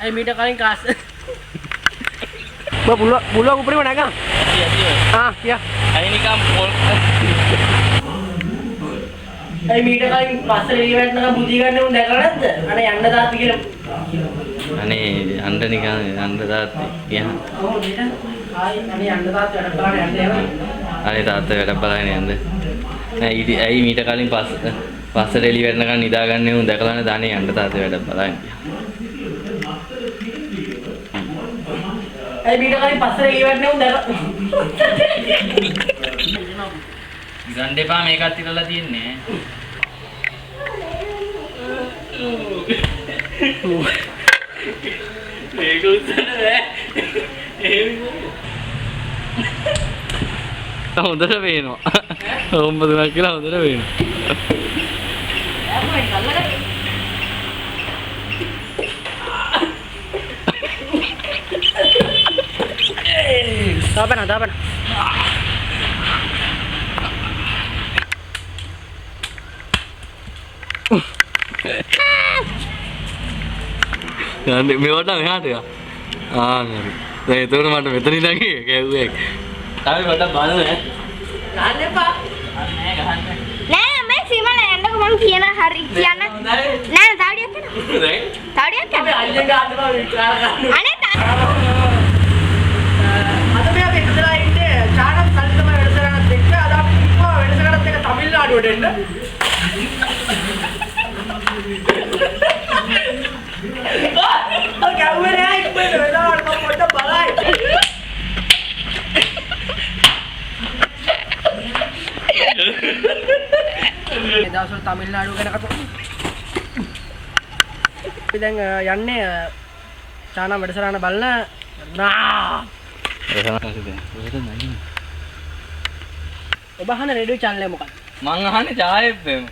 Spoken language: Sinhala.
අයි මීට කලින් කාස් බා බුලුවක් උඩරින්ම නැගා කියා අයි නිකම් පොල් අයි මීට කලින් පස්සේ එළිය වැටෙනකම් බුදිය ගන්න උන් දැකලා නැද්ද අනේ යන්න දාත් කියලා අනේ යන්න නිකන් යන්න දාත් කියන්න ඔව් නේද ආයි අනේ යන්න දාත් වැඩ බලන්න යන්න ඒවා අනේ තාත්තා වැඩ බලගෙන යන්න නෑ ඊට ඇයි මීට කලින් පස්සට එළිය වැටෙනකම් නිදාගන්නේ උන් දැකලා නැද අනේ යන්න තාත්තා වැඩ බලන්න අයි මීට කලින් පස්සේ එළිය වැටෙනේ උන් දැකලා ගන්න එපා මේකත් ඉරලා තියෙන්නේ මේක උත්තර නෑ හොඳට පේනවා හොම්බ දුනක් කියලා හොඳට පේනවා දාපන යන්නේ මේවට මෙහාට යා හරි දැන් එතකොට මට මෙතන ඉඳන් කැව්වේ තාම පොඩ්ඩක් බලන්න ගන්න එපා නෑ ගහන්න නෑ මේ සීමල යන්නකො මම කියන හරි කියන්න නෑ තාඩියක් කරන්න දැන් තාඩියක් කරන්න අයියෙන් ගන්න එපා විකාර ගන්න අනේ අද මේ අපි ඉඳලා ඉන්නේ චානල් සල්ලි තමයි වැඩසටහනත් එක්ක අද අපි කිව්වා වැඩසටහනත් එක්ක තමිල්නාඩුවට එන්න ඔය කවුවේ නෑ ඉක්මනට වෙලාවට මම පොඩ්ඩක් බලයි මේ දවස්වල තමිල්නාඩුව ගැන කතා අපි දැන් යන්නේ චානල් වැඩසටහන බලන ඔබ අහන රේඩියෝ channel එක මොකක්ද? මං අහන්නේ ඡාය FM